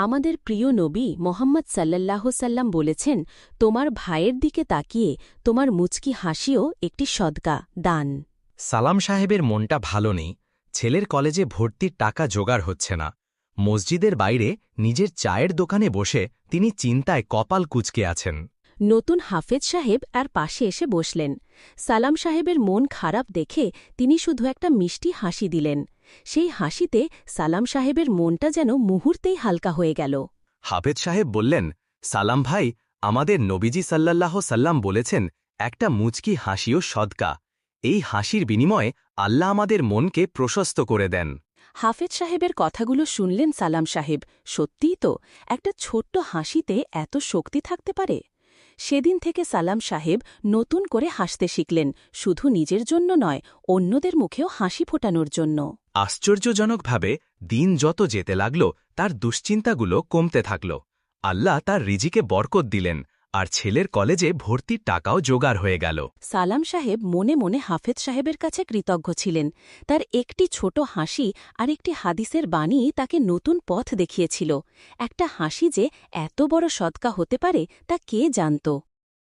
আমাদের প্রিয় নবী মোহাম্মদ সাল্লাল্লাহু সাল্লাম বলেছেন, তোমার ভাইয়ের দিকে তাকিয়ে তোমার মুচকি হাসিও একটি সদকা দান। সালাম সাহেবের মনটা ভালো নেই। ছেলের কলেজে ভর্তির টাকা জোগাড় হচ্ছে না। মসজিদের বাইরে নিজের চায়ের দোকানে বসে তিনি চিন্তায় কপাল কুঁচকে আছেন। নতুন হাফেজ সাহেব আর পাশে এসে বসলেন। সালাম সাহেবের মন খারাপ দেখে তিনি শুধু একটা মিষ্টি হাসি দিলেন। সেই হাসিতে সালাম সাহেবের মনটা যেন মুহূর্তেই হালকা হয়ে গেল। হাফেজ সাহেব বললেন, সালাম ভাই, আমাদের নবীজি সাল্লাল্লাহ সাল্লাম বলেছেন, একটা মুচকি হাসিও সদকা। এই হাসির বিনিময়ে আল্লাহ আমাদের মনকে প্রশস্ত করে দেন। হাফেজ সাহেবের কথাগুলো শুনলেন সালাম সাহেব। সত্যিই তো, একটা ছোট্ট হাসিতে এত শক্তি থাকতে পারে। সেদিন থেকে সালাম সাহেব নতুন করে হাসতে শিখলেন, শুধু নিজের জন্য নয়, অন্যদের মুখেও হাসি ফোটানোর জন্য। আশ্চর্যজনকভাবে দিন যত যেতে লাগল, তার দুশ্চিন্তাগুলো কমতে থাকল। আল্লাহ তার রিজিকে বরকত দিলেন, আর ছেলের কলেজে ভর্তির টাকাও জোগাড় হয়ে গেল। সালাম সাহেব মনে মনে হাফেজ সাহেবের কাছে কৃতজ্ঞ ছিলেন। তার একটি ছোট হাসি আর একটি হাদিসের বাণী তাকে নতুন পথ দেখিয়েছিল। একটা হাসি যে এত বড় সদকা হতে পারে তা কে জানত।